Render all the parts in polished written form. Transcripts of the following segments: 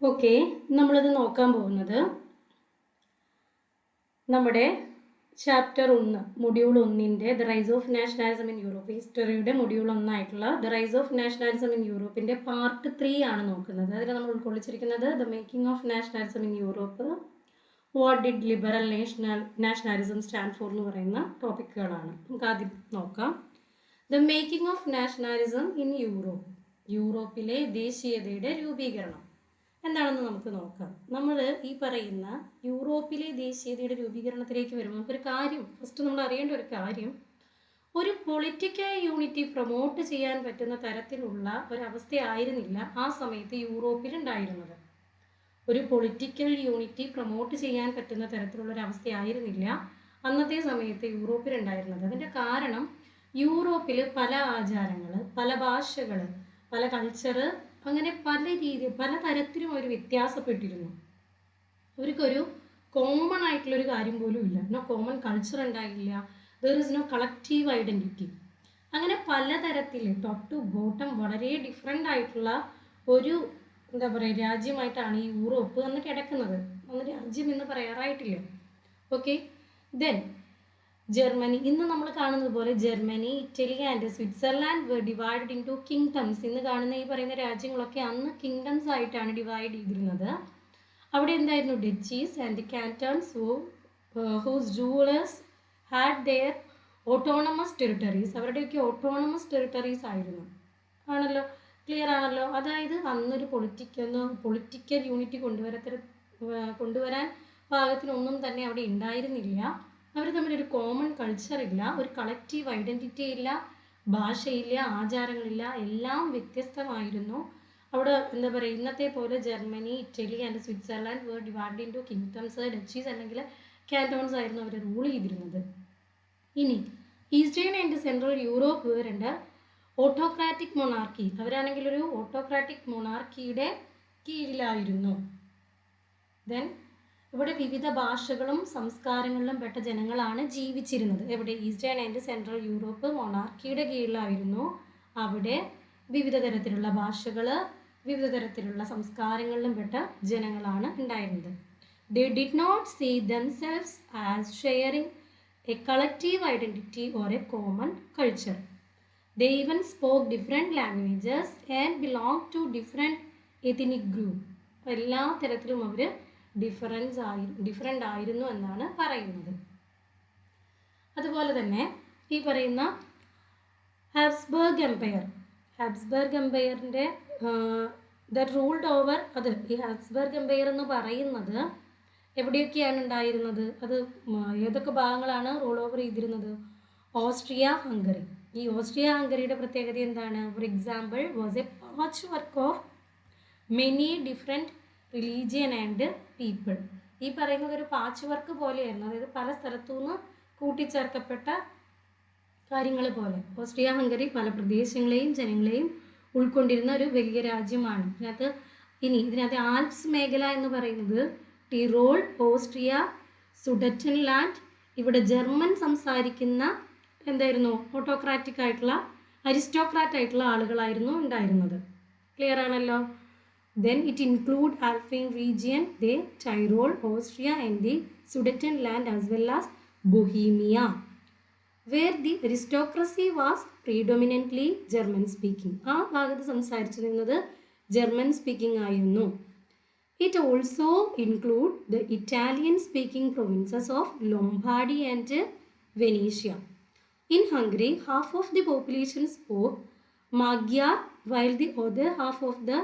Okay, നമ്മളിത് നോക്കാൻ പോകുന്നത് നമ്മുടെ chapter 1 module 1 the rise of nationalism in Europe, ഹിസ്റ്ററിയുടെ module 1 the rise of nationalism in യൂറോപ്പിൻ്റെ പാർട്ട് 3 ആണ് നോക്കുന്നത്. അതിൽ നമ്മൾ ഉൾക്കൊള്ളിച്ചിരിക്കുന്നത് the making of nationalism in Europe, what did liberal nationalism stand for എന്ന് പറയുന്ന ടോപ്പിക്കുകളാണ്. നമുക്ക് ആദ്യം നോക്കാം. The making of nationalism in Europe, യൂറോപ്പിലെ ദേശീയതയുടെ രൂപീകരണം എന്താണെന്ന് നമുക്ക് നോക്കാം. നമ്മൾ ഈ പറയുന്ന യൂറോപ്പിലെ ദേശീയതയുടെ രൂപീകരണത്തിലേക്ക് വരുമ്പോൾ നമുക്കൊരു കാര്യം ഫസ്റ്റ് നമ്മൾ അറിയേണ്ട ഒരു കാര്യം, ഒരു പൊളിറ്റിക്കൽ യൂണിറ്റി പ്രൊമോട്ട് ചെയ്യാൻ പറ്റുന്ന തരത്തിലുള്ള ഒരവസ്ഥയായിരുന്നില്ല ആ സമയത്ത് യൂറോപ്പിൽ ഉണ്ടായിരുന്നത്. ഒരു പൊളിറ്റിക്കൽ യൂണിറ്റി പ്രൊമോട്ട് ചെയ്യാൻ പറ്റുന്ന തരത്തിലുള്ള ഒരു അവസ്ഥയായിരുന്നില്ല അന്നത്തെ സമയത്ത് യൂറോപ്പിൽ ഉണ്ടായിരുന്നത്. അതിൻ്റെ കാരണം യൂറോപ്പിൽ പല ആചാരങ്ങൾ, പല ഭാഷകൾ, പല കൾച്ചറ്, അങ്ങനെ പല തരത്തിലും അവർ വ്യത്യാസപ്പെട്ടിരുന്നു. അവർക്കൊരു കോമൺ ആയിട്ടുള്ളൊരു കാര്യം പോലും ഇല്ല. നോ കോമൺ കൾച്ചർ ഉണ്ടായില്ല. There is no collective identity. അങ്ങനെ പലതരത്തിൽ ടോപ്പ് ടു ബോട്ടം വളരെ ഡിഫറെൻ്റ് ആയിട്ടുള്ള ഒരു എന്താ പറയുക രാജ്യമായിട്ടാണ് ഈ യൂറോപ്പ് അന്ന് കിടക്കുന്നത്. അന്ന് രാജ്യം എന്ന് പറയാറായിട്ടില്ല. ഓക്കെ, ദെൻ ജർമ്മനി, ഇന്ന് നമ്മൾ കാണുന്നത് പോലെ Germany, Italy and Switzerland were divided into kingdoms. ഇന്ന് കാണുന്ന ഈ പറയുന്ന രാജ്യങ്ങളൊക്കെ അന്ന് കിങ്ഡംസ് ആയിട്ടാണ് ഡിവൈഡ് ചെയ്തിരുന്നത്. അവിടെ എന്തായിരുന്നു duchies and cantons whose rulers had their autonomous territories. അവരുടെയൊക്കെ ഓട്ടോണമസ് ടെറിട്ടറീസ് ആയിരുന്നു. ആണല്ലോ, ക്ലിയർ ആണല്ലോ. അതായത് അന്നൊരു പൊളിറ്റിക്കൽ യൂണിറ്റി കൊണ്ടുവരാൻ പാകത്തിനൊന്നും തന്നെ അവിടെ ഉണ്ടായിരുന്നില്ല. അവർ തമ്മിലൊരു കോമൺ കൾച്ചർ ഇല്ല, ഒരു കളക്റ്റീവ് ഐഡൻറ്റിറ്റി ഇല്ല, ഭാഷയില്ല, ആചാരങ്ങളില്ല, എല്ലാം വ്യത്യസ്തമായിരുന്നു. അവിടെ എന്താ പറയുക, ഇന്നത്തെ പോലെ Germany, Italy and Switzerland were divided into kingdoms, ഡച്ചീസ് അല്ലെങ്കിൽ കാന്റോൺസ് ആയിരുന്നു അവർ റൂൾ ചെയ്തിരുന്നത്. ഇനി eastern and central Europe were under autocratic monarchy. അവരാണെങ്കിൽ ഒരു ഓട്ടോക്രാറ്റിക് മൊണാർക്കിയുടെ കീഴിലായിരുന്നു. ദെൻ ഇവിടെ വിവിധ ഭാഷകളും സംസ്കാരങ്ങളിലും പെട്ട ജനങ്ങളാണ് ജീവിച്ചിരുന്നത്. എവിടെ? ഈസ്റ്റേൺ ആൻഡ് സെൻട്രൽ യൂറോപ്പ് മൊണാർക്കിയുടെ കീഴിലായിരുന്നു. അവിടെ വിവിധ തരത്തിലുള്ള ഭാഷകൾ, വിവിധ തരത്തിലുള്ള സംസ്കാരങ്ങളിലും പെട്ട ജനങ്ങളാണ് ഉണ്ടായിരുന്നത്. They did not see themselves as sharing a collective identity or a common culture. They even spoke different languages and belonged to different ethnic group. എല്ലാ തരത്തിലും അവർ ഡിഫറൻ്റ് ആയിരുന്നു എന്നാണ് പറയുന്നത്. അതുപോലെ തന്നെ ഈ പറയുന്ന ഹാബ്സ്ബർഗ് എംപയറിൻ്റെ ദാറ്റ് റൂൾഡ് ഓവർ, ഈ ഹാബ്സ്ബർഗ് എംപയർ എന്ന് പറയുന്നത് എവിടെയൊക്കെയാണ് ഉണ്ടായിരുന്നത്? അത് ഏതൊക്കെ ഭാഗങ്ങളാണ് റൂൾ ഓവർ ചെയ്തിരുന്നത്? Austria Hungary. ഈ ഓസ്ട്രിയ ഹംഗറിയുടെ പ്രത്യേകത എന്താണ്? For example, was A patch work of many different religion and people. ഈ പറയുന്നത് ഒരു പാച്ച് വർക്ക് പോലെയായിരുന്നു, അതായത് പല സ്ഥലത്തു നിന്ന് കൂട്ടിച്ചേർക്കപ്പെട്ട കാര്യങ്ങൾ പോലെ. ഓസ്ട്രിയ ഹംഗറി പല പ്രദേശങ്ങളെയും ജനങ്ങളെയും ഉൾക്കൊണ്ടിരുന്ന ഒരു വലിയ രാജ്യമാണ്. ഇതിനകത്ത് ആൽപ്സ് മേഖല എന്ന് പറയുന്നത് ടിറോൾ, ഓസ്ട്രിയ, സുഡറ്റൻലാൻഡ്, ഇവിടെ ജർമ്മൻ സംസാരിക്കുന്ന എന്തായിരുന്നു ഓട്ടോക്രാറ്റിക് ആയിട്ടുള്ള അരിസ്റ്റോക്രാറ്റ് ആയിട്ടുള്ള ആളുകളായിരുന്നു ഉണ്ടായിരുന്നത്. ക്ലിയർ ആണല്ലോ. Then it include Alpine region, the Tyrol, Austria and the Sudetenland as well as Bohemia, where the aristocracy was predominantly German speaking. ആ ഭാഗത്ത് സംസാരിച്ചിരുന്നത് ജർമ്മൻ സ്പീക്കിംഗ് ആയിരുന്നു. It also include the Italian speaking provinces of Lombardy and Venetia. In Hungary, half of the population spoke Magyar while the other half of the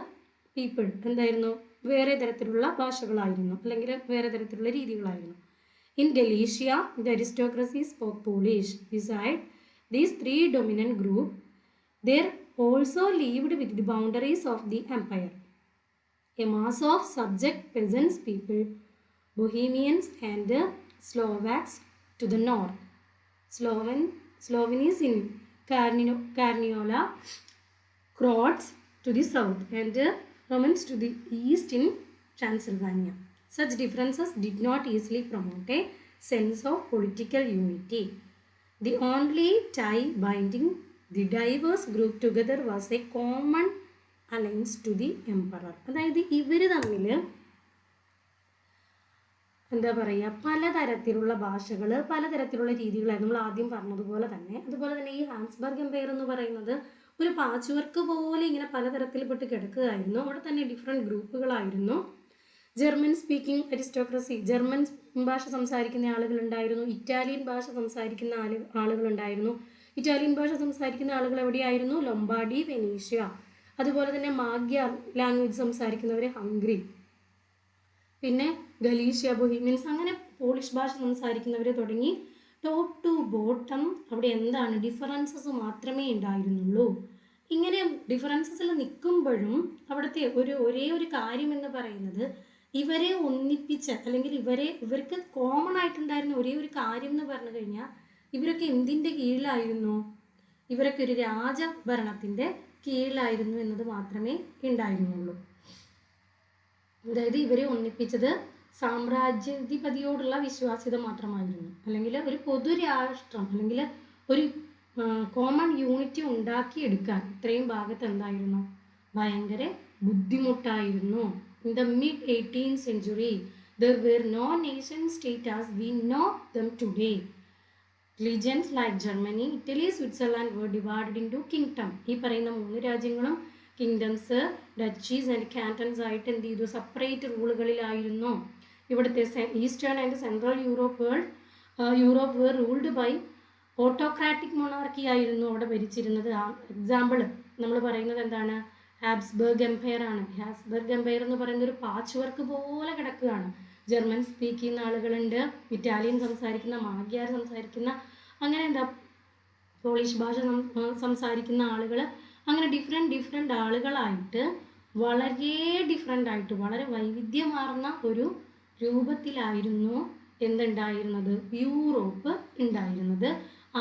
people എന്തായിരുന്നു? വേറെ തരത്തിലുള്ള ഭാഷകളായിരുന്നു, അല്ലെങ്കിൽ വേറെ തരത്തിലുള്ള രീതികളായിരുന്നു. In Galicia, the aristocracy spoke Polish. Beside these three dominant group, there also lived with the boundaries of the empire a mass of subject peasants people, Bohemians and Slovaks to the north, Slovenes in Carniola, Croats to the south and Romans to the east in Transylvania. Such differences did not easily promote a sense of political unity. The only tie binding the diverse group together was a common alliance to the emperor. അതായത് ഇവർ തമ്മിൽ എന്താ പറയുക, പലതരത്തിലുള്ള ഭാഷകൾ, പലതരത്തിലുള്ള രീതികളായിരുന്നു നമ്മൾ ആദ്യം പറഞ്ഞതുപോലെ തന്നെ. അതുപോലെ തന്നെ ഈ ഹാബ്സ്ബർഗ് എംപയർ എന്ന് പറയുന്നത് ഒരു പാച്ച് വർക്ക് പോലെ ഇങ്ങനെ പലതരത്തിൽപ്പെട്ട് കിടക്കുകയായിരുന്നു. അവിടെ തന്നെ ഡിഫറെൻറ്റ് ഗ്രൂപ്പുകളായിരുന്നു. ജർമ്മൻ സ്പീക്കിംഗ് അരിസ്റ്റോക്രസി, ജർമ്മൻ ഭാഷ സംസാരിക്കുന്ന ആളുകളുണ്ടായിരുന്നു. ഇറ്റാലിയൻ ഭാഷ സംസാരിക്കുന്ന ആളുകളുണ്ടായിരുന്നു. ഇറ്റാലിയൻ ഭാഷ സംസാരിക്കുന്ന ആളുകൾ എവിടെയായിരുന്നു? Lombardi, Venetia. അതുപോലെ തന്നെ മാഗ്യാർ ലാംഗ്വേജ് സംസാരിക്കുന്നവർ ഹംഗറി, പിന്നെ ഗലീഷ്യ, ബൊഹീമിയൻസ്, അങ്ങനെ പോളിഷ് ഭാഷ സംസാരിക്കുന്നവർ തുടങ്ങി ടോപ്പ് ടു ബോട്ടം അവിടെ എന്താണ് ഡിഫറൻസസ് മാത്രമേ ഉണ്ടായിരുന്നുള്ളൂ. ഇങ്ങനെ ഡിഫറൻസസിൽ നിൽക്കുമ്പോഴും അവിടുത്തെ ഒരേ ഒരു കാര്യം എന്ന് പറയുന്നത് ഇവരെ ഒന്നിപ്പിച്ച, അല്ലെങ്കിൽ ഇവർക്ക് കോമൺ ആയിട്ടുണ്ടായിരുന്ന ഒരേ ഒരു കാര്യം എന്ന് പറഞ്ഞു കഴിഞ്ഞാൽ ഇവരൊക്കെ എന്തിൻ്റെ കീഴിലായിരുന്നു? ഇവരൊക്കെ ഒരു രാജഭരണത്തിൻ്റെ കീഴിലായിരുന്നു എന്നത് മാത്രമേ ഉണ്ടായിരുന്നുള്ളൂ. അതായത് ഇവരെ ഒന്നിപ്പിച്ചത് സാമ്രാജ്യാധിപതിയോടുള്ള വിശ്വാസ്യത മാത്രമായിരുന്നു. അല്ലെങ്കിൽ ഒരു പൊതുരാഷ്ട്രം അല്ലെങ്കിൽ ഒരു കോമൺ യൂണിറ്റി ഉണ്ടാക്കിയെടുക്കാൻ ഇത്രയും ഭാഗത്ത് എന്തായിരുന്നു? ഭയങ്കര ബുദ്ധിമുട്ടായിരുന്നു. In the mid-18th century, there were no nation state as we know them today. Regions like Germany, Italy, Switzerland were divided into kingdom. ഈ പറയുന്ന 3 രാജ്യങ്ങളും കിങ്ഡംസ്, ഡച്ചീസ് ആൻഡ് കാന്റൺസ് ആയിട്ട് എന്ത് ചെയ്തു? സെപ്പറേറ്റ് റൂളുകളിലായിരുന്നു. ഇവിടുത്തെ eastern and central Europe were ruled by autocratic monarchy ആയിരുന്നു അവിടെ ഭരിച്ചിരുന്നത്. എക്സാമ്പിൾ നമ്മൾ പറയുന്നത് എന്താണ്? ഹാബ്സ്ബർഗ് എംപയർ ആണ്. ഹാബ്സ്ബർഗ് എംപയർ എന്ന് പറയുന്നത് ഒരു പാച്ച് വർക്ക് പോലെ കിടക്കുകയാണ്. ജർമ്മൻ സ്പീക്ക് ചെയ്യുന്ന ആളുകളുണ്ട്, ഇറ്റാലിയൻ സംസാരിക്കുന്ന, മാഗ്യാർ സംസാരിക്കുന്ന, അങ്ങനെ എന്താ പോളിഷ് ഭാഷ സംസാരിക്കുന്ന ആളുകൾ, അങ്ങനെ ഡിഫറെൻ്റ് ആളുകളായിട്ട് വളരെ ഡിഫറെൻ്റ് ആയിട്ട് വളരെ വൈവിധ്യമാർന്ന ഒരു രൂപത്തിലായിരുന്നു എന്തുണ്ടായിരുന്നത്? യൂറോപ്പ് ഉണ്ടായിരുന്നത്.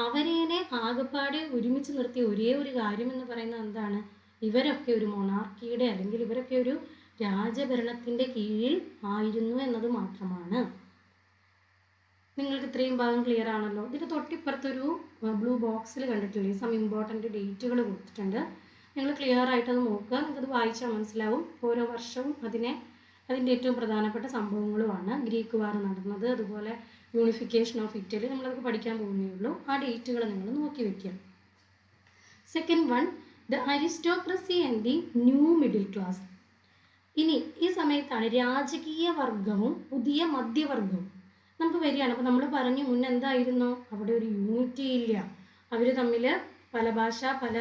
അവരേനെ ആകെപ്പാടെ ഒരുമിച്ച് നിർത്തിയ ഒരേ ഒരു കാര്യം എന്ന് പറയുന്നത് എന്താണ്? ഇവരൊക്കെ ഒരു മൊണാർക്കിയുടെ അല്ലെങ്കിൽ ഇവരൊക്കെ ഒരു രാജഭരണത്തിൻ്റെ കീഴിൽ ആയിരുന്നു എന്നത് മാത്രമാണ്. നിങ്ങൾക്ക് ഇത്രയും ഭാഗം ക്ലിയർ ആണല്ലോ. ഇതിൻ്റെ തൊട്ടിപ്പുറത്തൊരു ബ്ലൂ ബോക്സിൽ കണ്ടിട്ടില്ലേ സം ഇമ്പോർട്ടൻറ്റ് ഡേറ്റുകൾ കൊടുത്തിട്ടുണ്ട്. നിങ്ങൾ ക്ലിയർ ആയിട്ടത് നോക്കുക. നിങ്ങൾക്കത് വായിച്ചാൽ മനസ്സിലാവും. ഓരോ വർഷവും അതിൻ്റെ ഏറ്റവും പ്രധാനപ്പെട്ട സംഭവങ്ങളുമാണ്. ഗ്രീക്ക് വാർ നടന്നത്, അതുപോലെ യൂണിഫിക്കേഷൻ ഓഫ് ഇറ്റലി, നമ്മളതൊക്കെ പഠിക്കാൻ പോകുന്നേ ഉള്ളൂ. ആ ഡേറ്റുകൾ നിങ്ങൾ നോക്കി വയ്ക്കുക. Second one, the aristocracy and the new middle class. ഇനി ഈ സമയത്താണ് രാജകീയ വർഗവും പുതിയ മധ്യവർഗവും നമുക്ക് വരികയാണ്. അപ്പോൾ നമ്മൾ പറഞ്ഞു മുന്നേ എന്തായിരുന്നു? അവിടെ ഒരു യൂണിറ്റി ഇല്ല. അവർ തമ്മിൽ പല ഭാഷ, പല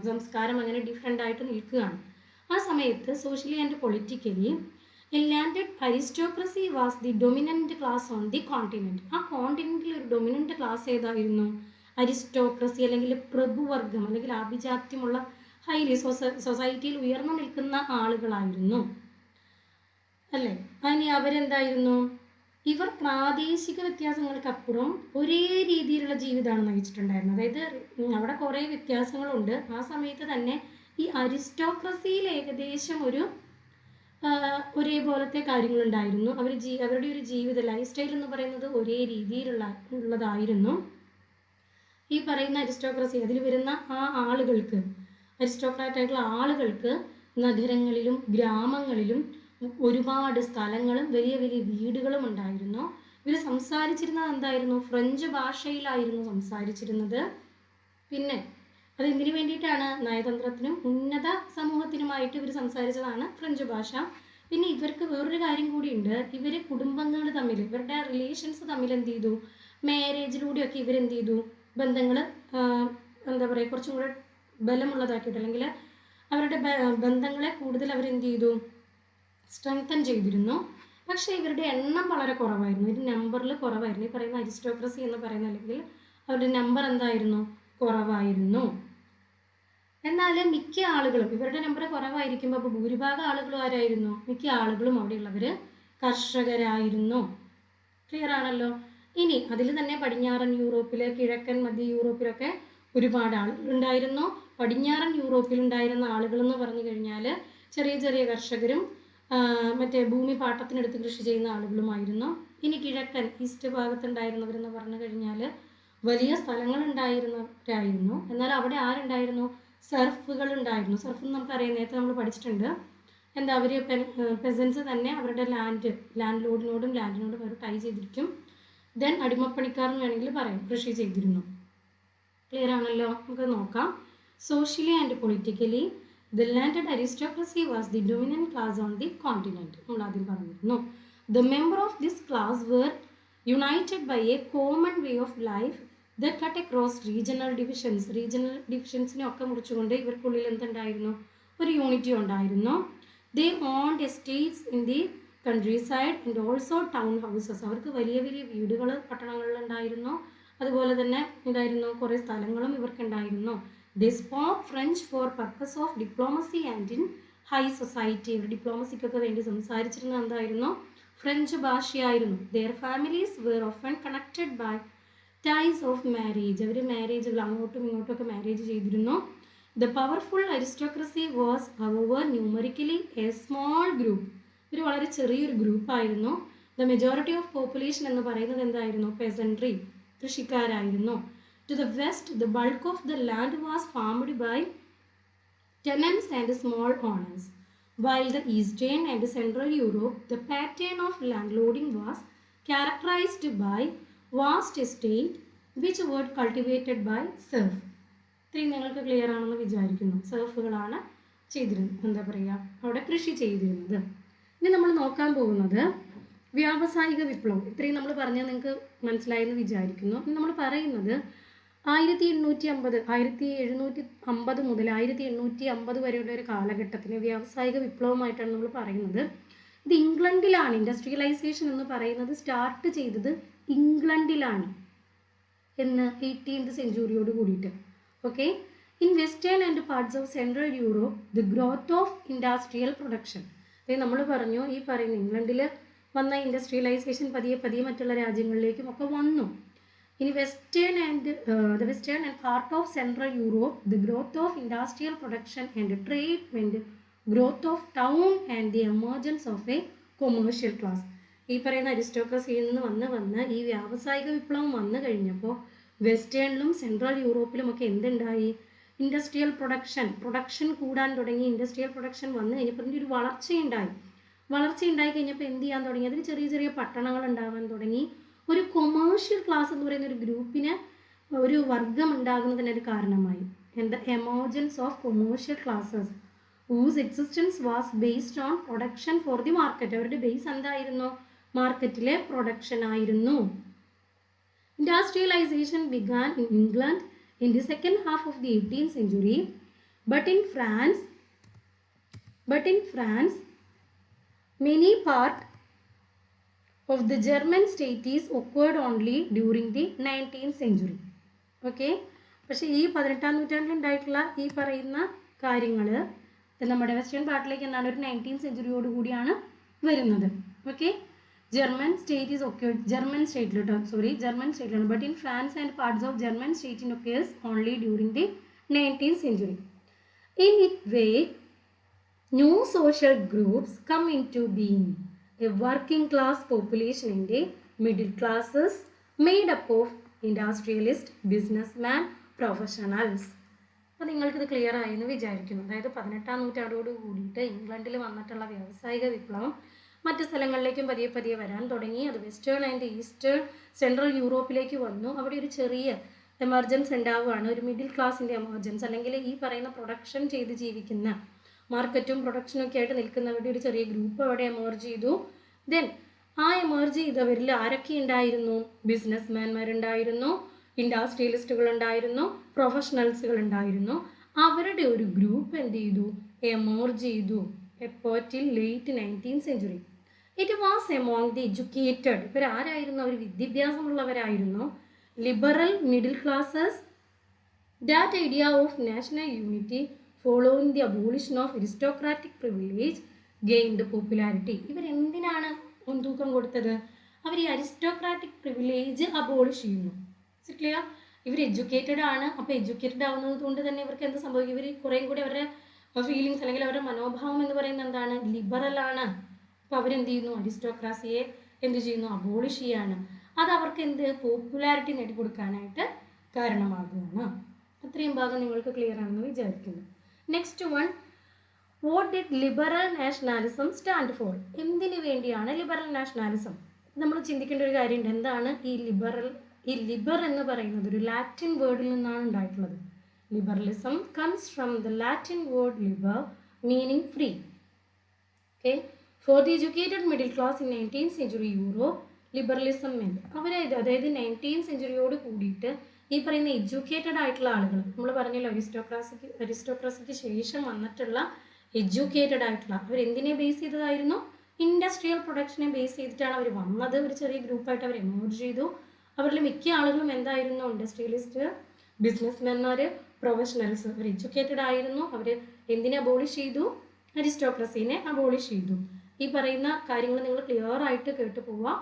സംസ്കാരം, അങ്ങനെ ഡിഫറെൻ്റ് ആയിട്ട് നിൽക്കുകയാണ്. ആ സമയത്ത് socially and politically A landed aristocracy was the dominant class on the continent. ആ കോണ്ടിനെൻറ്റിൽ ഒരു ഡൊമിനൻ്റ് ക്ലാസ് ഏതായിരുന്നു? അരിസ്റ്റോക്രസി, അല്ലെങ്കിൽ പ്രഭുവർഗം, അല്ലെങ്കിൽ ആഭിജാത്യമുള്ള ഹൈലി സൊസൈറ്റിയിൽ ഉയർന്നു നിൽക്കുന്ന ആളുകളായിരുന്നു അല്ലേ. അതിന് അവരെന്തായിരുന്നു? ഇവർ പ്രാദേശിക വ്യത്യാസങ്ങൾക്കപ്പുറം ഒരേ രീതിയിലുള്ള ജീവിതമാണ് നയിച്ചിട്ടുണ്ടായിരുന്നത്. അതായത് അവിടെ കുറേ വ്യത്യാസങ്ങളുണ്ട്. ആ സമയത്ത് തന്നെ ഈ അരിസ്റ്റോക്രസിയിൽ ഏകദേശം ഒരേപോലത്തെ കാര്യങ്ങളുണ്ടായിരുന്നു. അവരുടെ ഒരു ജീവിത ലൈഫ് സ്റ്റൈൽ എന്ന് പറയുന്നത് ഒരേ രീതിയിലുള്ളതായിരുന്നു. ഈ പറയുന്ന അരിസ്റ്റോക്രസി, അതിൽ വരുന്ന ആ ആളുകൾക്ക്, അരിസ്റ്റോക്രാറ്റായിട്ടുള്ള ആളുകൾക്ക് നഗരങ്ങളിലും ഗ്രാമങ്ങളിലും ഒരുപാട് സ്ഥലങ്ങളും വലിയ വലിയ വീടുകളും ഉണ്ടായിരുന്നു. ഇവർ സംസാരിച്ചിരുന്നത് എന്തായിരുന്നു? ഫ്രഞ്ച് ഭാഷയിലായിരുന്നു സംസാരിച്ചിരുന്നത്. പിന്നെ അതെന്തിനു വേണ്ടിയിട്ടാണ്? നയതന്ത്രത്തിനും ഉന്നത സമൂഹത്തിനുമായിട്ട് ഇവർ സംസാരിച്ചതാണ് ഫ്രഞ്ച് ഭാഷ. പിന്നെ ഇവർക്ക് വേറൊരു കാര്യം കൂടിയുണ്ട്. ഇവർ കുടുംബങ്ങൾ തമ്മിൽ, ഇവരുടെ റിലേഷൻസ് തമ്മിൽ എന്ത് ചെയ്തു? മാരേജിലൂടെയൊക്കെ ഇവരെന്ത് ചെയ്തു? ബന്ധങ്ങൾ എന്താ പറയുക, കുറച്ചും കൂടെ ബലമുള്ളതാക്കിയിട്ട്, അല്ലെങ്കിൽ അവരുടെ ബന്ധങ്ങളെ കൂടുതൽ അവരെന്ത് ചെയ്തു? സ്ട്രെങ്തൻ ചെയ്തിരുന്നു. പക്ഷേ ഇവരുടെ എണ്ണം വളരെ കുറവായിരുന്നു. ഒരു നമ്പറിൽ കുറവായിരുന്നു. ഈ പറയുന്ന അരിസ്റ്റോക്രസി എന്ന് പറയുന്ന, അല്ലെങ്കിൽ അവരുടെ നമ്പർ എന്തായിരുന്നു? കുറവായിരുന്നു. എന്നാൽ മിക്ക ആളുകളും, ഇവരുടെ നമ്പർ കുറവായിരിക്കുമ്പോൾ അപ്പോൾ ഭൂരിഭാഗം ആളുകളും ആരായിരുന്നു? മിക്ക ആളുകളും അവിടെയുള്ളവർ കർഷകരായിരുന്നു. ക്ലിയർ ആണല്ലോ. ഇനി അതിൽ തന്നെ പടിഞ്ഞാറൻ യൂറോപ്പിൽ, കിഴക്കൻ മധ്യ യൂറോപ്പിലൊക്കെ ഒരുപാട് ആളുകളുണ്ടായിരുന്നു. പടിഞ്ഞാറൻ യൂറോപ്പിലുണ്ടായിരുന്ന ആളുകൾ എന്ന് പറഞ്ഞു കഴിഞ്ഞാൽ ചെറിയ ചെറിയ കർഷകരും മറ്റേ ഭൂമി പാട്ടത്തിനെടുത്ത് കൃഷി ചെയ്യുന്ന ആളുകളുമായിരുന്നു. ഇനി കിഴക്കൻ ഈസ്റ്റ് ഭാഗത്തുണ്ടായിരുന്നവരെന്ന് പറഞ്ഞു കഴിഞ്ഞാൽ വലിയ സ്ഥലങ്ങളുണ്ടായിരുന്നവരായിരുന്നു. എന്നാൽ അവിടെ ആരുണ്ടായിരുന്നു? സർഫുകൾ ഉണ്ടായിരുന്നു. സർഫ് എന്ന് നമുക്കറിയാം, നേരത്തെ നമ്മൾ പഠിച്ചിട്ടുണ്ട്. എന്താ, അവർ പെസൻസ് തന്നെ അവരുടെ ലാൻഡ് ലോഡിനോടും ലാൻഡിനോടും അവർ ടൈ ചെയ്തിരിക്കും. ദെൻ അടിമപ്പണിക്കാർ എന്ന് വേണമെങ്കിൽ പറയാം, കൃഷി ചെയ്തിരുന്നു. ക്ലിയർ ആണല്ലോ? നമുക്ക് നോക്കാം. Socially and politically the landed aristocracy was the dominant class on the continent. നമ്മൾ ആദ്യം പറഞ്ഞിരുന്നു. The member of this class were united by a common way of life the cut across regional divisions. Regional ഡിവിഷൻസിനെ ഒക്കെ മുറിച്ചുകൊണ്ട് ഇവർക്കുള്ളിൽ എന്തുണ്ടായിരുന്നു? ഒരു unity ഉണ്ടായിരുന്നു. They owned estates in the country side and also town houses. അവർക്ക് വലിയ വലിയ വീടുകൾ പട്ടണങ്ങളിൽ ഉണ്ടായിരുന്നു. അതുപോലെ തന്നെ ഉണ്ടായിരുന്നു കുറേ സ്ഥലങ്ങളും ഇവർക്കുണ്ടായിരുന്നു. They spoke French for purpose of diplomacy and in high society. ഇവർ ഡിപ്ലോമസിക്കൊക്കെ വേണ്ടി സംസാരിച്ചിരുന്നത് എന്തായിരുന്നു? ഫ്രഞ്ച് ഭാഷയായിരുന്നു. Their families were often connected by ties of marriage. അവർ മാരേജുകൾ അങ്ങോട്ടും ഇങ്ങോട്ടും ഒക്കെ മാരേജ് ചെയ്തിരുന്നു. The powerful aristocracy was however numerically a small group. ഒരു വളരെ ചെറിയൊരു ഗ്രൂപ്പായിരുന്നു. ദ മെജോറിറ്റി ഓഫ് പോപ്പുലേഷൻ എന്ന് പറയുന്നത് എന്തായിരുന്നു? പെസൻട്രി, കൃഷിക്കാരായിരുന്നു. To the west the bulk of the land was farmed by tenants and small owners. While the Eastern and Central Europe, the pattern of landloading was characterized by vast estate which were cultivated by serf. ഇത്രയും നിങ്ങൾക്ക് clear ആണെന്ന് വിചാരിക്കുന്നു. സർഫുകളാണ് ചെയ്തിരുന്നത്, എന്താ പറയുക, അവിടെ കൃഷി ചെയ്തിരുന്നത്. ഇനി നമ്മൾ നോക്കാൻ പോകുന്നത് വ്യാവസായിക വിപ്ലവം. ഇത്രയും നമ്മൾ പറഞ്ഞാൽ നിങ്ങൾക്ക് മനസ്സിലായെന്ന് വിചാരിക്കുന്നു. നമ്മൾ പറയുന്നത് 1750 മുതൽ 1850 വരെയുള്ള ഒരു കാലഘട്ടത്തിന് വ്യാവസായിക വിപ്ലവമായിട്ടാണ് നമ്മൾ പറയുന്നത്. ഇത് ഇംഗ്ലണ്ടിലാണ്. ഇൻഡസ്ട്രിയലൈസേഷൻ എന്ന് പറയുന്നത് സ്റ്റാർട്ട് ചെയ്തത് ഇംഗ്ലണ്ടിലാണ് എന്ന് 18th സെഞ്ച്വറിയോട് കൂടിയിട്ട്. Okay. In western and parts of central Europe the growth of industrial production. നമ്മൾ പറഞ്ഞു, ഈ പറയുന്ന ഇംഗ്ലണ്ടിൽ വന്ന ഇൻഡസ്ട്രിയലൈസേഷൻ പതിയെ പതിയെ മറ്റുള്ള രാജ്യങ്ങളിലേക്കും ഒക്കെ വന്നു. In the western and part of Central Europe, the growth of industrial production and trade and growth of town and the emergence of a commercial class. ഈ പറയുന്ന അരിസ്റ്റോക്രസിയിൽ നിന്ന് വന്ന് ഈ വ്യാവസായിക വിപ്ലവം വന്നു കഴിഞ്ഞപ്പോൾ വെസ്റ്റേണിലും സെൻട്രൽ യൂറോപ്പിലും ഒക്കെ എന്തുണ്ടായി? ഇൻഡസ്ട്രിയൽ പ്രൊഡക്ഷൻ കൂടാൻ തുടങ്ങി. ഇൻഡസ്ട്രിയൽ പ്രൊഡക്ഷൻ വന്നു കഴിഞ്ഞപ്പോൾ അതിൻ്റെ ഒരു വളർച്ച ഉണ്ടായി കഴിഞ്ഞപ്പോൾ എന്ത് ചെയ്യാൻ തുടങ്ങി? അതിന് ചെറിയ ചെറിയ പട്ടണങ്ങൾ ഉണ്ടാവാൻ തുടങ്ങി. ഒരു കൊമേഴ്ഷ്യൽ ക്ലാസ് എന്ന് പറയുന്ന ഒരു ഗ്രൂപ്പിന്, ഒരു വർഗം ഉണ്ടാകുന്നതിനൊരു കാരണമായി. The emergence of commercial classes whose existence was based on production for the market. അവരുടെ ബേസ് എന്തായിരുന്നു? മാർക്കറ്റിലെ പ്രൊഡക്ഷൻ ആയിരുന്നു. Industrialization began in England in the second half of the 18th century, but in France many part of the German states occurred only during the 19th century. Okay. പക്ഷേ ഈ 18ാം നൂറ്റാണ്ടിൽ ഉണ്ടായിട്ടുള്ള ഈ പറയുന്ന കാര്യങ്ങൾ നമ്മുടെ വെസ്റ്റേൺ പാർട്ടിലേക്ക് എന്താണ് ഒരു 19th സെഞ്ച്വറിയോട് കൂടിയാണ് വരുന്നത്. ഓക്കെ. ജർമ്മൻ സ്റ്റേറ്റിലാണ്. But in France and parts of German state in occurs only during the 19th century. In it way, new social groups come into being. A working class population and a middle classes made up of industrialist, businessman, professionals. അപ്പോൾ നിങ്ങൾക്കിത് clear ആയെന്ന് വിചാരിക്കുന്നു. അതായത് 18ാം നൂറ്റാണ്ടോട് കൂടിയിട്ട് ഇംഗ്ലണ്ടിൽ വന്നിട്ടുള്ള വ്യാവസായിക വിപ്ലവം മറ്റ് സ്ഥലങ്ങളിലേക്കും പതിയെ പതിയെ വരാൻ തുടങ്ങി. അത് വെസ്റ്റേൺ ആൻഡ് ഈസ്റ്റേൺ സെൻട്രൽ യൂറോപ്പിലേക്ക് വന്നു. അവിടെ ഒരു ചെറിയ എമർജൻസ് ഉണ്ടാവുകയാണ്, ഒരു മിഡിൽ ക്ലാസിൻ്റെ എമർജൻസ്, അല്ലെങ്കിൽ ഈ പറയുന്ന പ്രൊഡക്ഷൻ ചെയ്ത് ജീവിക്കുന്ന മാർക്കറ്റും പ്രൊഡക്ഷനും ഒക്കെ ആയിട്ട് നിൽക്കുന്നവരുടെ ഒരു ചെറിയ ഗ്രൂപ്പ് അവിടെ എമർജ് ചെയ്തു. ദെൻ ആ എമർജ് ചെയ്തവരിൽ ആരൊക്കെ ഉണ്ടായിരുന്നു? ബിസിനസ്മാൻമാരുണ്ടായിരുന്നു, ഇൻഡസ്ട്രിയലിസ്റ്റുകൾ ഉണ്ടായിരുന്നു, പ്രൊഫഷണൽസുകൾ ഉണ്ടായിരുന്നു. അവരുടെ ഒരു ഗ്രൂപ്പ് എന്ത് ചെയ്തു? എമർജ് ചെയ്തു. എപ്പോൾ? Till late 19th century. It was among the educated. ഇവരാരായിരുന്നു? അവർ വിദ്യാഭ്യാസമുള്ളവരായിരുന്നു. Liberal middle classes. That idea of national unity following the abolition of aristocratic privilege gained popularity. ഇവരെന്തിനാണ് മുൻതൂക്കം കൊടുത്തത്? അവർ ഈ അരിസ്റ്റോക്രാറ്റിക് പ്രിവിലേജ് അബോളിഷ് ചെയ്യുന്നു. ക്ലിയർ? ഇവർ എഡ്യൂക്കേറ്റഡ് ആണ്. അപ്പോൾ എഡ്യൂക്കേറ്റഡ് ആവുന്നത് കൊണ്ട് തന്നെ ഇവർക്ക് എന്ത് സംഭവിക്കും? ഇവർ കുറേയും കൂടി അവരുടെ ഫീലിങ്സ് അല്ലെങ്കിൽ അവരുടെ മനോഭാവം എന്ന് പറയുന്നത് എന്താണ്? ലിബറലാണ്. അപ്പോൾ അവരെന്ത് ചെയ്യുന്നു? അരിസ്റ്റോക്രാസിയെ എന്ത് ചെയ്യുന്നു? അബോളിഷ് ചെയ്യാണ്. അത് അവർക്ക് എന്ത് പോപ്പുലാരിറ്റി നേടിക്കൊടുക്കാനായിട്ട് കാരണമാകുകയാണ്. അത്രയും ഭാഗം നിങ്ങൾക്ക് ക്ലിയർ ആണെന്ന് വിചാരിക്കുന്നു. Next one, what did liberal nationalism stand four? എന്തിനു വേണ്ടിയാണ് ലിബറൽ നാഷണാലിസം? നമ്മൾ ചിന്തിക്കേണ്ട ഒരു കാര്യമുണ്ട്, എന്താണ് ഈ ലിബറൽ? ഈ ലിബർ എന്ന് പറയുന്നത് ഒരു ലാറ്റിൻ വേർഡിൽ നിന്നാണ് ഉണ്ടായിട്ടുള്ളത്. Liberalism comes from the Latin word liber, meaning free. Okay, for the educated middle class in 19th century Europe, liberalism meant അതായത് 19th centuryയോട് കൂടിയിട്ട് ഈ പറയുന്ന എഡ്യൂക്കേറ്റഡ് ആയിട്ടുള്ള ആളുകൾ, നമ്മൾ പറഞ്ഞല്ലോ അരിസ്റ്റോക്രസിക്ക് ശേഷം വന്നിട്ടുള്ള എഡ്യൂക്കേറ്റഡ് ആയിട്ടുള്ള അവരെന്തിനെ ബേസ് ചെയ്തതായിരുന്നു? ഇൻഡസ്ട്രിയൽ പ്രൊഡക്ഷനെ ബേസ് ചെയ്തിട്ടാണ് അവർ വന്നത്. ഒരു ചെറിയ ഗ്രൂപ്പായിട്ട് അവർ എമേർജ് ചെയ്തു. അവരിൽ മിക്ക ആളുകളും എന്തായിരുന്നു? ഇൻഡസ്ട്രിയലിസ്റ്റ്, ബിസിനസ്മാൻമാർ, പ്രൊഫഷണൽസ്. അവർ എഡ്യൂക്കേറ്റഡ് ആയിരുന്നു. അവർ എന്തിനെ അബോളിഷ് ചെയ്തു? അരിസ്റ്റോക്രസീനെ അബോളിഷ് ചെയ്തു. ഈ പറയുന്ന കാര്യങ്ങൾ നിങ്ങൾ ക്ലിയർ ആയിട്ട് കേട്ട് പോവുക.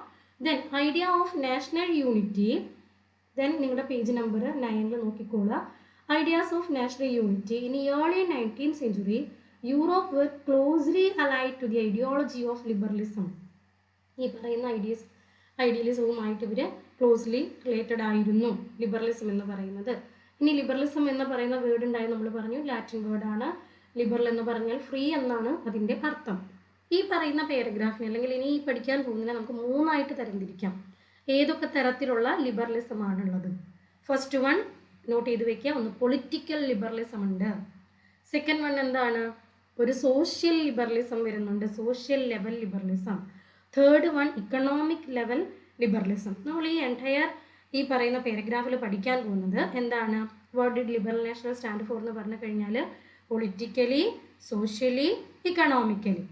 Then idea of national unity, then നിങ്ങളുടെ പേജ് നമ്പർ 9 നോക്കിക്കോളുക. Ideas of national unity in early 19th century Europe were closely allied to the ideology of liberalism. ഈ പറയുന്ന ഐഡിയലിസവുമായിട്ട് ഇവർ ക്ലോസ്ലി റിലേറ്റഡ് ആയിരുന്നു ലിബറലിസം എന്ന് പറയുന്നത്. ഇനി ലിബറലിസം എന്ന് പറയുന്ന വേർഡ് ഉണ്ടായി നമ്മൾ പറഞ്ഞു, ലാറ്റിൻ വേർഡാണ്. ലിബറൽ എന്ന് പറഞ്ഞാൽ ഫ്രീ എന്നാണ് അതിൻ്റെ അർത്ഥം. ഈ പറയുന്ന പാരഗ്രാഫിനെ അല്ലെങ്കിൽ ഇനി പഠിക്കാൻ പോകുന്നതിനെ നമുക്ക് 3ആയിട്ട് തരംതിരിക്കാം. ഏതൊക്കെ തരത്തിലുള്ള ലിബറലിസം ആണുള്ളത്? ഫസ്റ്റ് വൺ നോട്ട് ചെയ്ത് വെക്കുക. ഒന്ന് പൊളിറ്റിക്കൽ ലിബറലിസം ഉണ്ട്. സെക്കൻഡ് വൺ എന്താണ്? ഒരു സോഷ്യൽ ലിബറലിസം വരുന്നുണ്ട്, social level liberalism. Third one economic level liberalism. നമ്മൾ ഈ പറയുന്ന പാരഗ്രാഫിൽ പഠിക്കാൻ പോകുന്നത് എന്താണ്? What did liberal national stand for എന്ന് പറഞ്ഞു കഴിഞ്ഞാൽ പൊളിറ്റിക്കലി, സോഷ്യലി, ഇക്കണോമിക്കലി.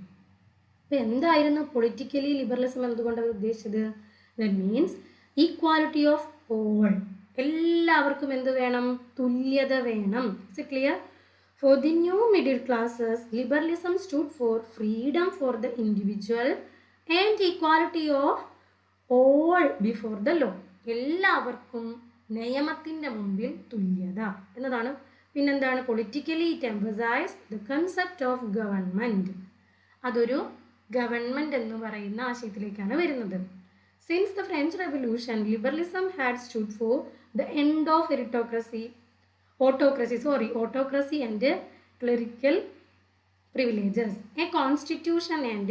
അപ്പോൾ എന്തായിരുന്നു പൊളിറ്റിക്കലി ലിബറലിസം എന്നതുകൊണ്ട് അവർ ഉദ്ദേശിച്ചത്? That means equality of all. എല്ലാവർക്കും എന്ത് വേണം? തുല്യത വേണം. It's A clear? For the new middle classes, liberalism stood for freedom for the individual and equality of all before the law. എല്ലാവർക്കും നിയമത്തിൻ്റെ മുമ്പിൽ തുല്യത എന്നതാണ്. പിന്നെന്താണ്? Politically it emphasised the concept of government. അതൊരു ഗവൺമെൻറ് എന്ന് പറയുന്ന ആശയത്തിലേക്കാണ് വരുന്നത്. Since the French revolution, liberalism had stood for the end of autocracy and clerical privileges, a constitution and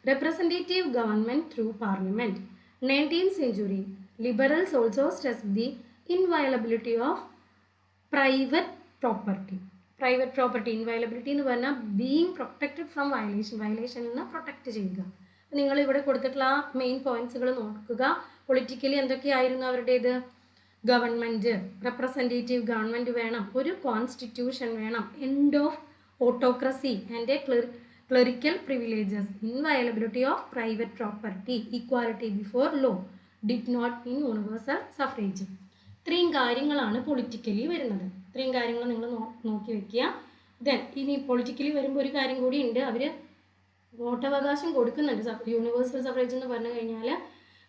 representative government through parliament. 19th century liberals also stressed the inviolability of private property. ഇൻവയലബിലിറ്റി എന്ന് പറഞ്ഞാൽ being protected from വയലേഷനിൽ നിന്ന് protect ചെയ്യുക. നിങ്ങൾ ഇവിടെ കൊടുത്തിട്ടുള്ള main പോയിന്റ്സുകൾ നോക്കുക. Politically എന്തൊക്കെയായിരുന്നു അവരുടേത്? ഗവൺമെൻറ്, റെപ്രസെൻറ്റേറ്റീവ് ഗവൺമെൻറ് വേണം, ഒരു കോൺസ്റ്റിറ്റ്യൂഷൻ വേണം, end of autocracy and clerical privileges, inviolability of private property, equality before law, did not mean universal suffrage. ഇത്രയും കാര്യങ്ങളാണ് പൊളിറ്റിക്കലി വരുന്നത്. ഇത്രയും കാര്യങ്ങൾ നിങ്ങൾ നോക്കി വെക്കുക. ദെൻ ഇനി പൊളിറ്റിക്കലി വരുമ്പോൾ ഒരു കാര്യം കൂടി ഉണ്ട്, അവർ വോട്ടവകാശം കൊടുക്കുന്നുണ്ട്. യൂണിവേഴ്സൽ സഫ്രേജ് എന്ന് പറഞ്ഞു കഴിഞ്ഞാൽ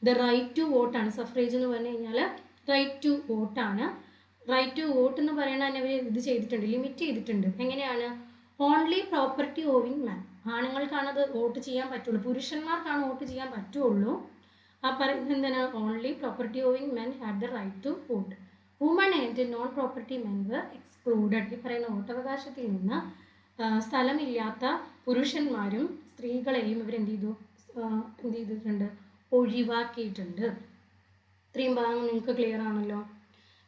ദ റൈറ്റ് ടു വോട്ടാണ്. സഫ്രേജ് എന്ന് പറഞ്ഞു കഴിഞ്ഞാൽ റൈറ്റ് ടു വോട്ടാണ്. റൈറ്റ് ടു വോട്ട് എന്ന് പറയുന്നത് തന്നെ അവർ ഇത് ചെയ്തിട്ടുണ്ട്, ലിമിറ്റ് ചെയ്തിട്ടുണ്ട്. എങ്ങനെയാണ്? Only property owing man. ആണുങ്ങൾക്കാണത് വോട്ട് ചെയ്യാൻ പറ്റുള്ളൂ, പുരുഷന്മാർക്കാണ് വോട്ട് ചെയ്യാൻ പറ്റുള്ളൂ. ആ പറയുന്നത് എന്താണ്? Only property owing men had the right to vote. Women and non property men were excluded. ഈ പറയുന്ന വോട്ടവകാശത്തിൽ നിന്ന് സ്ഥലമില്ലാത്ത പുരുഷന്മാരും സ്ത്രീകളെയും ഇവരെന്ത് ചെയ്തിട്ടുണ്ട്? ഒഴിവാക്കിയിട്ടുണ്ട്. ഇത്രയും ഭാഗം നിങ്ങൾക്ക് ക്ലിയർ ആണല്ലോ.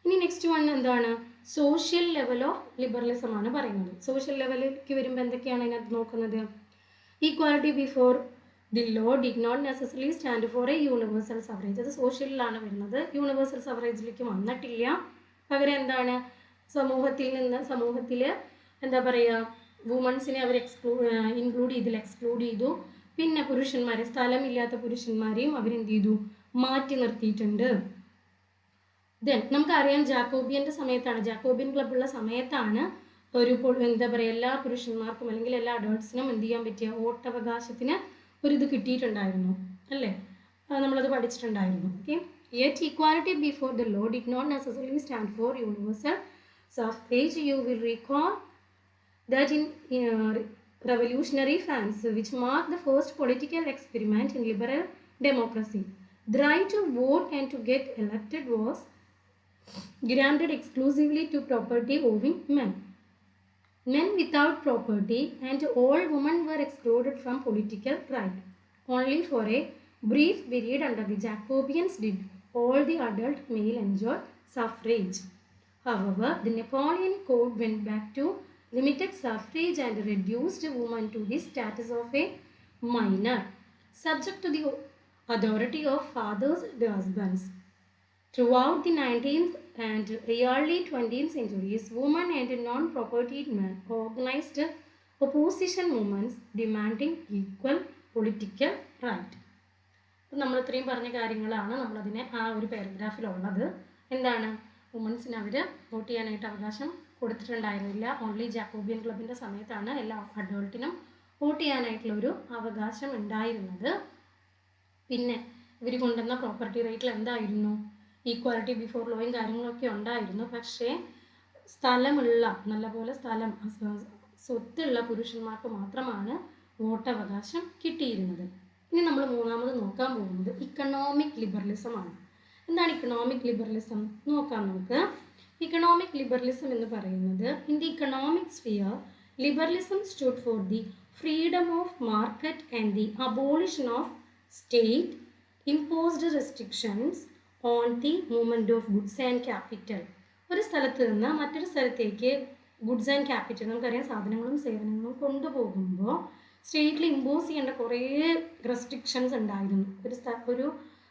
ഇനി നെക്സ്റ്റ് വൺ എന്താണ്? സോഷ്യൽ ലെവൽ ഓഫ് ലിബറലിസം ആണ് പറയുന്നത്. സോഷ്യൽ ലെവലിലേക്ക് വരുമ്പോൾ എന്തൊക്കെയാണ് അതിനകത്ത് നോക്കുന്നത്? Equality before the law did not necessarily stand for a universal suffrage. അത് സോഷ്യലിലാണ് വരുന്നത്, യൂണിവേഴ്സൽ സഫറേജിലേക്ക് വന്നിട്ടില്ല. പകരം എന്താണ്? സമൂഹത്തിൽ എന്താ പറയുക, വുമൺസിനെ അവർ എക്സ്ക്ലൂഡ് ചെയ്തു. പിന്നെ പുരുഷന്മാരെ, സ്ഥലമില്ലാത്ത പുരുഷന്മാരെയും അവരെന്ത് ചെയ്തു? മാറ്റി നിർത്തിയിട്ടുണ്ട്. ദെൻ നമുക്കറിയാം ജാക്കോബിയൻ്റെ സമയത്താണ്, ജാക്കോബിയൻ ക്ലബ്ബുള്ള സമയത്താണ് ഒരു എന്താ പറയുക എല്ലാ പുരുഷന്മാർക്കും അല്ലെങ്കിൽ എല്ലാ അഡൾട്ട്സിനും എന്ത് ചെയ്യാൻ പറ്റിയ വോട്ടവകാശത്തിന് ഒരിത് കിട്ടിയിട്ടുണ്ടായിരുന്നു അല്ലേ? നമ്മളത് പഠിച്ചിട്ടുണ്ടായിരുന്നു. Okay, yet equality before the law did not necessarily stand for universal suffrage. You will recall that in revolutionary France, which marked the first political experiment in liberal democracy, the right to vote and to get elected was granted exclusively to property owning men. Men without property and all women were excluded from political right. Only for a brief period under the Jacobeans did all the adult male enjoy suffrage. However, the Napoleonic Code went back to limited suffrage and reduced women to the status of a minor, subject to the authority of fathers and husbands. Throughout the 19th and early 20th centuries, women and non-propertied men organized opposition movements demanding equal political right. നമ്മൾ ഇത്രയും പറഞ്ഞ കാര്യങ്ങളാണ് നമ്മളതിനെ ആ ഒരു പാരഗ്രാഫിലുള്ളത്. എന്താണ്, വുമൻസിന് അവർ vote ചെയ്യാനായിട്ട് അവകാശം കൊടുത്തിട്ടുണ്ടായിരുന്നില്ല. ഓൺലി ജാക്കോബിയൻ ക്ലബിൻ്റെ സമയത്താണ് എല്ലാ അഡൾട്ടിനും വോട്ട് ചെയ്യാനായിട്ടുള്ളൊരു അവകാശം ഉണ്ടായിരുന്നത്. പിന്നെ ഇവർ കൊണ്ടുവന്ന പ്രോപ്പർട്ടി റൈറ്റിൽ എന്തായിരുന്നു, ഈക്വാലിറ്റി ബിഫോർ ലോയും കാര്യങ്ങളൊക്കെ ഉണ്ടായിരുന്നു. പക്ഷേ സ്ഥലമുള്ള, നല്ലപോലെ സ്ഥലം, സ്വത്തുള്ള പുരുഷന്മാർക്ക് മാത്രമാണ് വോട്ടവകാശം കിട്ടിയിരുന്നത്. ഇനി നമ്മൾ മൂന്നാമത് നോക്കാൻ പോകുന്നത് ഇക്കണോമിക് ലിബറലിസം ആണ്. എന്താണ് ഇക്കണോമിക് ലിബറലിസം നോക്കാം നമുക്ക്. ഇക്കണോമിക് ലിബറലിസം എന്ന് പറയുന്നത്, in the economic sphere liberalism stood for the freedom of market and the abolition of state imposed restrictions on the movement of goods and capital. ഒരു സ്ഥലത്ത് നിന്ന് മറ്റൊരു സ്ഥലത്തേക്ക് ഗുഡ്സ് ആൻഡ് ക്യാപിറ്റൽ, നമുക്കറിയാം സാധനങ്ങളും സേവനങ്ങളും കൊണ്ടുപോകുമ്പോൾ സ്റ്റേറ്റിൽ ഇമ്പോസ് ചെയ്യേണ്ട കുറേ റെസ്ട്രിക്ഷൻസ് ഉണ്ടായിരുന്നു. ഒരു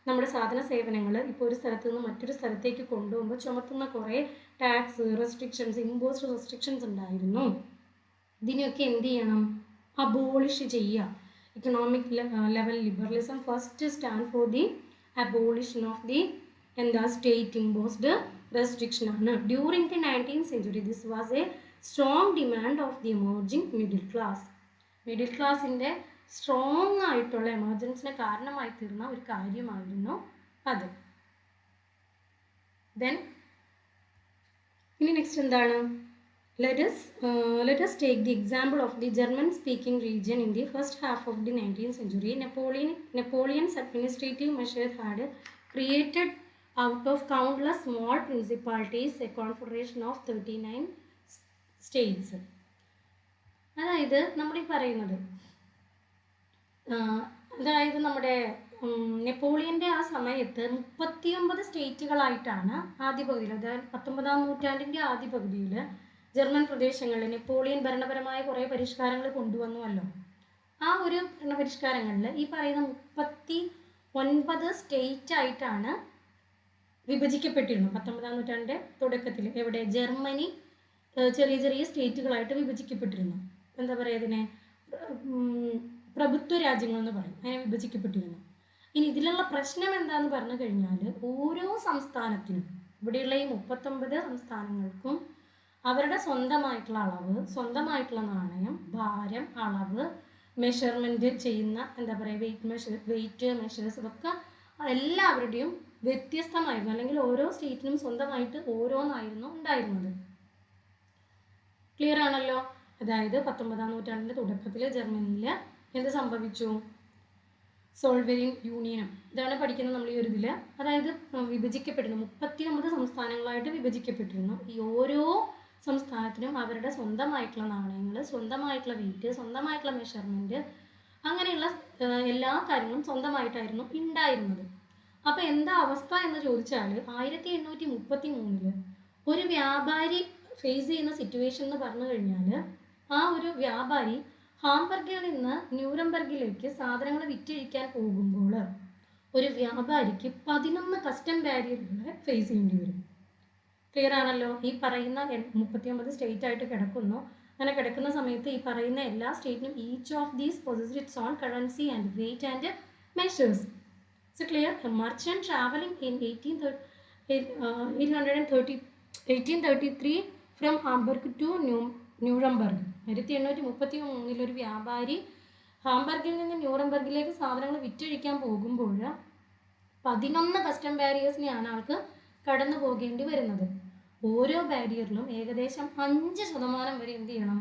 നമ്മുടെ സാധന സേവനങ്ങൾ ഇപ്പോൾ ഒരു സ്ഥലത്ത് നിന്ന് മറ്റൊരു സ്ഥലത്തേക്ക് കൊണ്ടുപോകുമ്പോൾ ചുമത്തുന്ന കുറേ ടാക്സ് റെസ്ട്രിക്ഷൻസ്, ഇമ്പോസ്ഡ് റെസ്ട്രിക്ഷൻസ് ഉണ്ടായിരുന്നു. ഇതിനെയൊക്കെ എന്ത് ചെയ്യണം, അബോളിഷ് ചെയ്യുക. Economic level liberalism first stand for the abolition of the state imposed restriction ആണ്. During the 19th century this was a strong demand of the emerging middle class. Middle ക്ലാസിൻ്റെ strong ആയിട്ടുള്ള എമർജൻസിന് കാരണമായി തീർന്ന ഒരു കാര്യമായിരുന്നു അത്. ദെൻ ഇനി നെക്സ്റ്റ് എന്താണ്, let us take the example of the German speaking region in the first half of the 19th century. Napoleon's administrative measures had created out of countless small principalities a confederation of 39 states. അതായത് നമ്മളീ പറയുന്നത്, അതായത് നമ്മുടെ നെപ്പോളിയൻ്റെ ആ സമയത്ത് 39 സ്റ്റേറ്റുകളായിട്ടാണ് ആദ്യ പകുതിയിൽ, അതായത് 19ാം നൂറ്റാണ്ടിൻ്റെ ആദ്യ പകുതിയിൽ ജർമ്മൻ പ്രദേശങ്ങളിൽ നെപ്പോളിയൻ ഭരണപരമായ കുറേ പരിഷ്കാരങ്ങൾ കൊണ്ടുവന്നുവല്ലോ. ആ ഒരു ഭരണപരിഷ്കാരങ്ങളിൽ ഈ പറയുന്ന 39 സ്റ്റേറ്റ് ആയിട്ടാണ് വിഭജിക്കപ്പെട്ടിരുന്നത് 19ാം നൂറ്റാണ്ടിൻ്റെ തുടക്കത്തിൽ. എവിടെ, ജർമ്മനി ചെറിയ ചെറിയ സ്റ്റേറ്റുകളായിട്ട് വിഭജിക്കപ്പെട്ടിരുന്നു. എന്താ പറയുക, ഇതിനെ പ്രഭുത്വ രാജ്യങ്ങൾ എന്ന് പറയും, അങ്ങനെ വിഭജിക്കപ്പെട്ടിരുന്നു. ഇനി ഇതിലുള്ള പ്രശ്നം എന്താന്ന് പറഞ്ഞു കഴിഞ്ഞാൽ, ഓരോ സംസ്ഥാനത്തിനും, ഇവിടെയുള്ള ഈ 39 സംസ്ഥാനങ്ങൾക്കും അവരുടെ സ്വന്തമായിട്ടുള്ള അളവ്, സ്വന്തമായിട്ടുള്ള നാണയം, ഭാരം, അളവ്, മെഷർമെൻറ്റ് ചെയ്യുന്ന എന്താ പറയുക, വെയിറ്റ് മെഷേഴ്സ് ഇതൊക്കെ എല്ലാവരുടെയും വ്യത്യസ്തമായിരുന്നു. അല്ലെങ്കിൽ ഓരോ സ്റ്റേറ്റിനും സ്വന്തമായിട്ട് ഓരോന്നായിരുന്നു ഉണ്ടായിരുന്നത്. ക്ലിയർ ആണല്ലോ. അതായത് 19ാം നൂറ്റാണ്ടിൻ്റെ തുടക്കത്തിൽ ജർമ്മനിയിൽ എന്ത് സംഭവിച്ചു, സോൾവെറിൻ യൂണിയനും ഇതാണ് പഠിക്കുന്നത് നമ്മൾ ഈ ഒരു ഇതിൽ. അതായത് വിഭജിക്കപ്പെട്ടിരുന്നു, 39 സംസ്ഥാനങ്ങളായിട്ട് വിഭജിക്കപ്പെട്ടിരുന്നു. ഈ ഓരോ സംസ്ഥാനത്തിനും അവരുടെ സ്വന്തമായിട്ടുള്ള നാണയങ്ങൾ, സ്വന്തമായിട്ടുള്ള വെയിറ്റ്, സ്വന്തമായിട്ടുള്ള മെഷർമെൻറ്റ്, അങ്ങനെയുള്ള എല്ലാ കാര്യങ്ങളും സ്വന്തമായിട്ടായിരുന്നു ഉണ്ടായിരുന്നത്. അപ്പോൾ എന്താ അവസ്ഥ എന്ന് ചോദിച്ചാൽ, 1833 ഒരു വ്യാപാരി ഫേസ് ചെയ്യുന്ന സിറ്റുവേഷൻ എന്ന് പറഞ്ഞു കഴിഞ്ഞാൽ, ആ ഒരു വ്യാപാരി ഹാംബർഗിൽ നിന്ന് ന്യൂറംബർഗിലേക്ക് സാധനങ്ങൾ വിറ്റഴിക്കാൻ പോകുമ്പോൾ ഒരു വ്യാപാരിക്ക് 11 കസ്റ്റം ബാരിയറുകളെ ഫേസ് ചെയ്യേണ്ടി വരും. ക്ലിയർ ആണല്ലോ. ഈ പറയുന്ന 39 സ്റ്റേറ്റ് ആയിട്ട് കിടക്കുന്നു. അങ്ങനെ കിടക്കുന്ന സമയത്ത് ഈ പറയുന്ന എല്ലാ സ്റ്റേറ്റിനും each of these possessed its own currency and weight and measures. So clear, a merchant traveling in 1833 from Hamburg to Nuremberg. 1833 ഒരു വ്യാപാരി ഹാംബർഗിൽ നിന്ന് ന്യൂറംബർഗിലേക്ക് സാധനങ്ങൾ വിറ്റഴിക്കാൻ പോകുമ്പോൾ 11 കസ്റ്റം ബാരിയേഴ്സിനെയാണ് ആൾക്ക് കടന്നു പോകേണ്ടി വരുന്നത്. ഓരോ ബാരിയറിലും ഏകദേശം 5% വരെ എന്ത് ചെയ്യണം,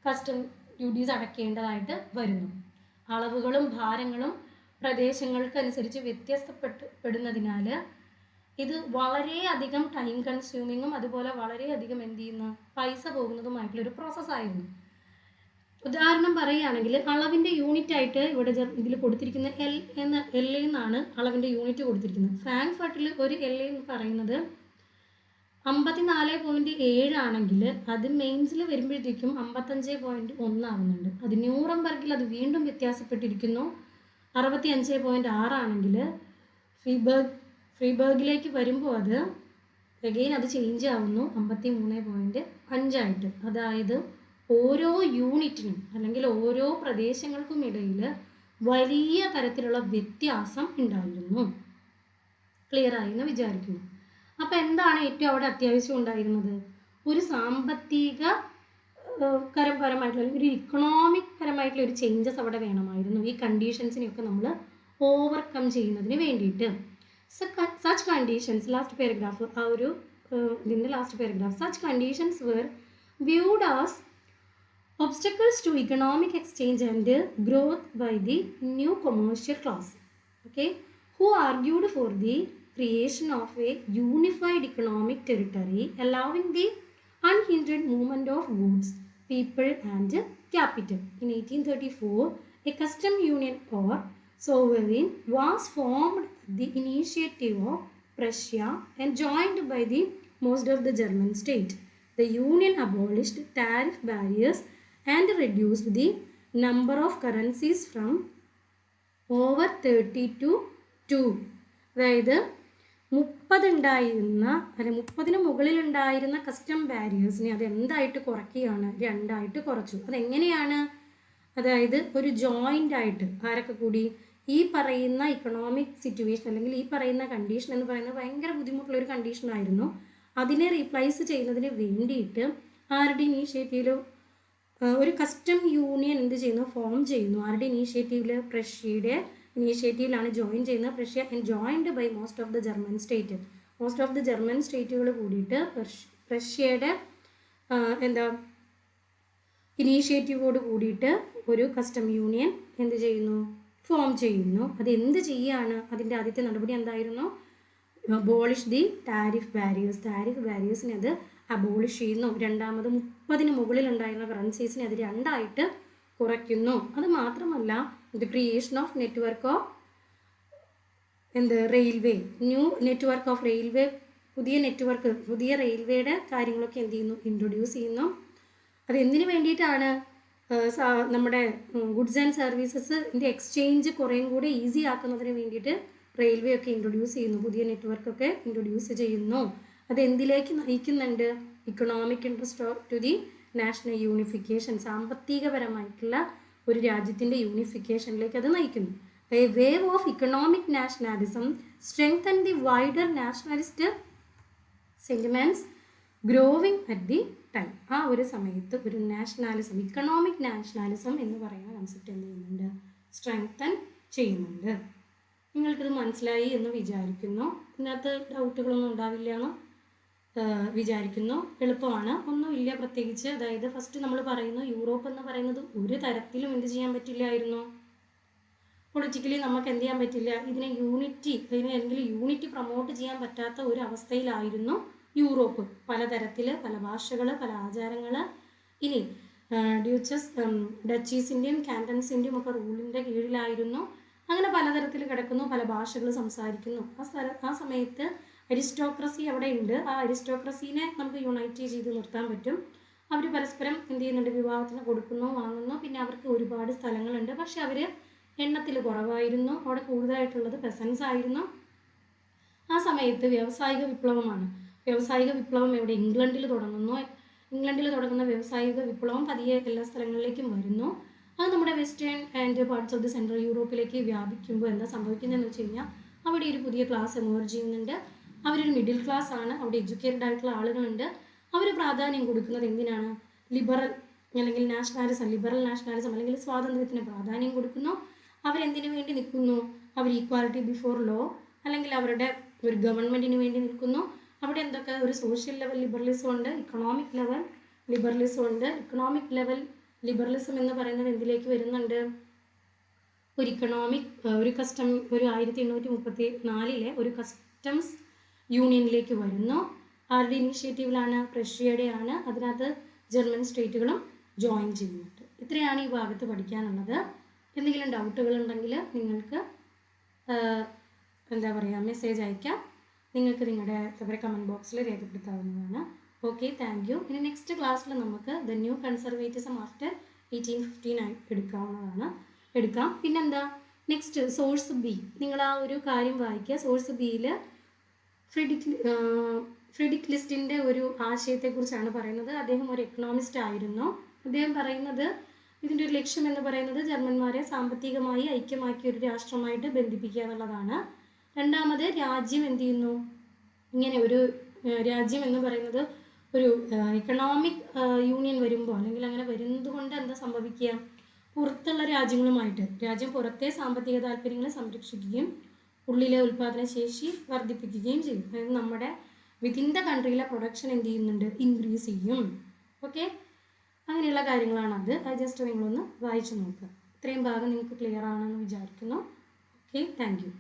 കസ്റ്റം ഡ്യൂട്ടീസ് അടയ്ക്കേണ്ടതായിട്ട് വരുന്നു. അളവുകളും ഭാരങ്ങളും പ്രദേശങ്ങൾക്കനുസരിച്ച് വ്യത്യസ്തപ്പെടുന്നതിനാൽ ഇത് വളരെയധികം ടൈം കൺസ്യൂമിങ്ങും അതുപോലെ വളരെയധികം എന്ത് ചെയ്യുന്ന പൈസ പോകുന്നതുമായിട്ടുള്ളൊരു പ്രോസസ്സായിരുന്നു. ഉദാഹരണം പറയുകയാണെങ്കിൽ അളവിൻ്റെ യൂണിറ്റ് ആയിട്ട് ഇവിടെ ഇതിൽ കൊടുത്തിരിക്കുന്ന എൽ എന്നാണ് അളവിൻ്റെ യൂണിറ്റ് കൊടുത്തിരിക്കുന്നത്. ഫ്രാങ്ക്ഫർട്ടിൽ ഒരു എൽ എന്ന് പറയുന്നത് 54.7 ആണെങ്കിൽ അത് മെയിൻസിൽ വരുമ്പോഴത്തേക്കും 55.1 ആവുന്നുണ്ട്. അത് ന്യൂറംബർഗിൽ അത് വീണ്ടും വ്യത്യാസപ്പെട്ടിരിക്കുന്നു. 65.6 ആണെങ്കിൽ ഫ്രീബർഗിലേക്ക് വരുമ്പോൾ അത് അഗെയിൻ അത് ചേഞ്ച് ആവുന്നു 53.5 ആയിട്ട്. അതായത് ഓരോ യൂണിറ്റിനും അല്ലെങ്കിൽ ഓരോ പ്രദേശങ്ങൾക്കും ഇടയിൽ വലിയ തരത്തിലുള്ള വ്യത്യാസം ഉണ്ടായിരുന്നു. ക്ലിയർ ആയി എന്ന് വിചാരിക്കുന്നു. അപ്പോൾ എന്താണ് ഏറ്റവും അവിടെ അത്യാവശ്യം ഉണ്ടായിരുന്നത്? ഒരു സാമ്പത്തിക പരമായിട്ടുള്ള അല്ലെങ്കിൽ ഒരു ഇക്കണോമിക് പരമായിട്ടുള്ള ഒരു ചേഞ്ചസ് അവിടെ വേണമായിരുന്നു. ഈ കണ്ടീഷൻസിനെയൊക്കെ നമ്മൾ ഓവർകം ചെയ്യുന്നതിന് വേണ്ടിയിട്ട്. സച്ച് കണ്ടീഷൻസ്, ലാസ്റ്റ് പാരഗ്രാഫ്, ആ ഒരു ഇതിൻ്റെ last paragraph, such conditions were viewed as obstacles to economic exchange and growth by the new commercial class, okay, who argued for the creation of a unified economic territory allowing the unhindered movement of goods, people and capital. In 1834, a custom union or sovereign was formed at the initiative of Prussia and joined by the most of the German state. The union abolished tariff barriers and reduced the number of currencies from over 30 to 2. അതായത് 30 ഉണ്ടായിരുന്ന അല്ലെ 30-ന് മുകളിലുണ്ടായിരുന്ന custom ബാരിയേഴ്സിനെ അത് എന്തായിട്ട് കുറയ്ക്കുകയാണ്? 2 കുറച്ചു. അതെങ്ങനെയാണ്? അതായത് ഒരു joint ആയിട്ട് ആരൊക്കെ കൂടി? ഈ പറയുന്ന ഇക്കണോമിക് സിറ്റുവേഷൻ അല്ലെങ്കിൽ ഈ പറയുന്ന കണ്ടീഷൻ എന്ന് പറയുന്നത് ഭയങ്കര ബുദ്ധിമുട്ടുള്ളൊരു കണ്ടീഷനായിരുന്നു. അതിനെ റീപ്ലേസ് ചെയ്യുന്നതിന് വേണ്ടിയിട്ട് ആരുടെ ഇനീഷ്യേറ്റീവിൽ ഒരു കസ്റ്റം യൂണിയൻ എന്ത് ചെയ്യുന്നു? ഫോം ചെയ്യുന്നു. ആരുടെ ഇനീഷ്യേറ്റീവിൽ? പ്രഷ്യയുടെ ഇനീഷ്യേറ്റീവിലാണ് ജോയിൻ ചെയ്യുന്നത്. Prussia and joined by most of the German state. Most of the German സ്റ്റേറ്റുകൾ കൂടിയിട്ട് പ്രഷ്യയുടെ ഇനീഷ്യേറ്റീവോട് കൂടിയിട്ട് ഒരു കസ്റ്റം യൂണിയൻ എന്ത് ചെയ്യുന്നു? ഫോം ചെയ്യുന്നു. അത് എന്ത് ചെയ്യാണ്? അതിൻ്റെ ആദ്യത്തെ നടപടി എന്തായിരുന്നു? Abolish the tariff barriers. Tariff ബാരിയേഴ്സിനെ അത് അബോളിഷ് ചെയ്യുന്നു. രണ്ടാമത് 30-ന് മുകളിലുണ്ടായിരുന്ന കറൻസീസിനെ അത് 2 കുറയ്ക്കുന്നു. അത് മാത്രമല്ല, the creation of network of railway, new network of railway, പുതിയ റെയിൽവേയുടെ കാര്യങ്ങളൊക്കെ എന്ത് ചെയ്യുന്നു? ഇൻട്രൊഡ്യൂസ് ചെയ്യുന്നു. അത് എന്തിനു വേണ്ടിയിട്ടാണ്? നമ്മുടെ ഗുഡ്സ് ആൻഡ് സർവീസസിൻ്റെ എക്സ്ചേഞ്ച് കുറേയും കൂടി ഈസി ആക്കുന്നതിന് വേണ്ടിയിട്ട് റെയിൽവേ ഒക്കെ ഇൻട്രൊഡ്യൂസ് ചെയ്യുന്നു. പുതിയ നെറ്റ്വർക്കൊക്കെ ഇൻട്രൊഡ്യൂസ് ചെയ്യുന്നു. അത് എന്തിലേക്ക് നയിക്കുന്നുണ്ട്? Economic interest to the national unification, സാമ്പത്തികപരമായിട്ടുള്ള ഒരു രാജ്യത്തിൻ്റെ യൂണിഫിക്കേഷനിലേക്ക് അത് നയിക്കുന്നു. A wave of economic nationalism strengthen the wider nationalist sentiments growing at the time. ആ ഒരു സമയത്ത് ഒരു നാഷണാലിസം, ഇക്കണോമിക് നാഷണാലിസം എന്ന് പറയുന്ന കൺസെപ്റ്റ് എന്ത് ചെയ്യുന്നുണ്ട്? സ്ട്രെങ്തൻ ചെയ്യുന്നുണ്ട്. നിങ്ങൾക്കിത് മനസ്സിലായി എന്ന് വിചാരിക്കുന്നു. ഇതിനകത്ത് ഡൗട്ടുകളൊന്നും ഉണ്ടാവില്ല എന്ന് വിചാരിക്കുന്നു. എളുപ്പമാണ്, ഒന്നുമില്ല പ്രത്യേകിച്ച്. അതായത് ഫസ്റ്റ് നമ്മൾ പറയുന്നു യൂറോപ്പ് എന്ന് പറയുന്നത് ഒരു തരത്തിലും എന്ത് ചെയ്യാൻ പറ്റില്ലായിരുന്നു? പൊളിറ്റിക്കലി നമുക്ക് എന്ത് ചെയ്യാൻ പറ്റില്ല? ഇതിനെ അല്ലെങ്കിൽ യൂണിറ്റി പ്രൊമോട്ട് ചെയ്യാൻ പറ്റാത്ത ഒരു അവസ്ഥയിലായിരുന്നു യൂറോപ്പ്. പലതരത്തിൽ, പല ഭാഷകൾ, പല ആചാരങ്ങൾ. ഇനി ഡച്ചീസിൻ്റെയും കാൻറ്റൺസിൻ്റെയും ഒക്കെ റൂളിൻ്റെ കീഴിലായിരുന്നു. അങ്ങനെ പലതരത്തിൽ കിടക്കുന്നു, പല ഭാഷകൾ സംസാരിക്കുന്നു. ആ സമയത്ത് അരിസ്റ്റോക്രസി അവിടെ ഉണ്ട്. ആ അരിസ്റ്റോക്രസീനെ നമുക്ക് യുണൈറ്റ് ചെയ്ത് നിർത്താൻ പറ്റും. അവർ പരസ്പരം എന്ത് ചെയ്യുന്നുണ്ട്? വിവാഹത്തിന് കൊടുക്കുന്നു, വാങ്ങുന്നു. പിന്നെ അവർക്ക് ഒരുപാട് സ്ഥലങ്ങളുണ്ട്. പക്ഷെ അവർ എണ്ണത്തിൽ കുറവായിരുന്നു. അവിടെ കൂടുതലായിട്ടുള്ളത് പെസൻസ് ആയിരുന്നു. ആ സമയത്ത് വ്യാവസായിക വിപ്ലവമാണ്. വ്യാവസായിക വിപ്ലവം എവിടെ? ഇംഗ്ലണ്ടിൽ തുടങ്ങുന്നു. ഇംഗ്ലണ്ടിൽ തുടങ്ങുന്ന വ്യാവസായിക വിപ്ലവം പതിയെ എല്ലാ സ്ഥലങ്ങളിലേക്കും വരുന്നു. അത് നമ്മുടെ western and parts of the central യൂറോപ്പിലേക്ക് വ്യാപിക്കുമ്പോൾ എന്താ സംഭവിക്കുന്നതെന്ന് വെച്ച് കഴിഞ്ഞാൽ അവിടെ ഒരു പുതിയ ക്ലാസ് എമേർജ് ചെയ്യുന്നുണ്ട്. അവരൊരു മിഡിൽ ക്ലാസ് ആണ്. അവിടെ എഡ്യൂക്കേറ്റഡ് ആയിട്ടുള്ള ആളുകളുണ്ട്. അവർ പ്രാധാന്യം കൊടുക്കുന്നത് എന്തിനാണ്? ലിബറൽ അല്ലെങ്കിൽ നാഷണാലിസം, ലിബറൽ നാഷണാലിസം അല്ലെങ്കിൽ സ്വാതന്ത്ര്യത്തിന് പ്രാധാന്യം കൊടുക്കുന്നു. അവരെന്തിനു വേണ്ടി നിൽക്കുന്നു? അവർ ഈക്വാലിറ്റി ബിഫോർ ലോ അല്ലെങ്കിൽ അവരുടെ ഒരു ഗവൺമെൻറ്റിന് വേണ്ടി നിൽക്കുന്നു. അവിടെ എന്തൊക്കെ? ഒരു സോഷ്യൽ ലെവൽ ലിബറലിസം ഉണ്ട്, ഇക്കണോമിക് ലെവൽ ലിബറലിസം ഉണ്ട്. ഇക്കണോമിക് ലെവൽ ലിബറലിസം എന്ന് പറയുന്നത് എന്തിലേക്ക് വരുന്നുണ്ട്? ഒരു കസ്റ്റം, ഒരു 1834 ഒരു കസ്റ്റംസ് യൂണിയനിലേക്ക് വരുന്നു. ആരുടെ ഇനിഷ്യേറ്റീവിലാണ്? പ്രഷ്യയുടെയാണ്. അതിനകത്ത് ജർമ്മൻ സ്റ്റേറ്റുകളും ജോയിൻ ചെയ്യുന്നുണ്ട്. ഇത്രയാണ് ഈ ഭാഗത്ത് പഠിക്കാനുള്ളത്. എന്തെങ്കിലും ഡൗട്ടുകൾ ഉണ്ടെങ്കിൽ നിങ്ങൾക്ക് എന്താ പറയുക, മെസ്സേജ് അയക്കാം. നിങ്ങൾക്ക് നിങ്ങളുടെ കമൻറ്റ് ബോക്സിൽ രേഖപ്പെടുത്താവുന്നതാണ്. Okay, thank you. ഇനി നെക്സ്റ്റ് ക്ലാസ്സിൽ നമുക്ക് ദ ന്യൂ കൺസർവേറ്റിസം ആഫ്റ്റർ 1859 എടുക്കാം. പിന്നെന്താ നെക്സ്റ്റ് സോഴ്സ് ബി. നിങ്ങൾ ആ ഒരു കാര്യം വായിക്കുക. സോഴ്സ് ബിയിൽ ഫ്രെഡറിക് ലിസ്റ്റിൻ്റെ ഒരു ആശയത്തെക്കുറിച്ചാണ് പറയുന്നത്. അദ്ദേഹം ഒരു എക്കണോമിസ്റ്റ് ആയിരുന്നു. അദ്ദേഹം പറയുന്നത് ഇതിൻ്റെ ഒരു ലക്ഷ്യം എന്ന് പറയുന്നത് ജർമ്മന്മാരെ സാമ്പത്തികമായി ഐക്യമാക്കിയ ഒരു രാഷ്ട്രമായിട്ട് ബന്ധിപ്പിക്കുക എന്നുള്ളതാണ്. രണ്ടാമത്, രാജ്യം എന്ത് ചെയ്യുന്നു, ഇങ്ങനെ ഒരു രാജ്യം എന്ന് പറയുന്നത് ഒരു എക്കണോമിക് യൂണിയൻ വരുമ്പോൾ അല്ലെങ്കിൽ അങ്ങനെ വരുന്നത് കൊണ്ട് എന്താ സംഭവിക്കുക, പുറത്തുള്ള രാജ്യങ്ങളുമായിട്ട് രാജ്യം പുറത്തെ സാമ്പത്തിക താല്പര്യങ്ങളെ സംരക്ഷിക്കുകയും ഉള്ളിലെ ഉൽപ്പാദന ശേഷി വർദ്ധിപ്പിക്കുകയും ചെയ്യും. അതായത് നമ്മുടെ വിതിൻ ദ കൺട്രിയിലെ പ്രൊഡക്ഷൻ എന്ത് ചെയ്യുന്നുണ്ട്, ഇൻക്രീസ് ചെയ്യും. ഓക്കെ, അങ്ങനെയുള്ള കാര്യങ്ങളാണത്. അത് ജസ്റ്റ് നിങ്ങളൊന്ന് വായിച്ചു നോക്കുക. ഇത്രയും ഭാഗം നിങ്ങൾക്ക് ക്ലിയർ ആണെന്ന് വിചാരിക്കുന്നു. Okay, thank U.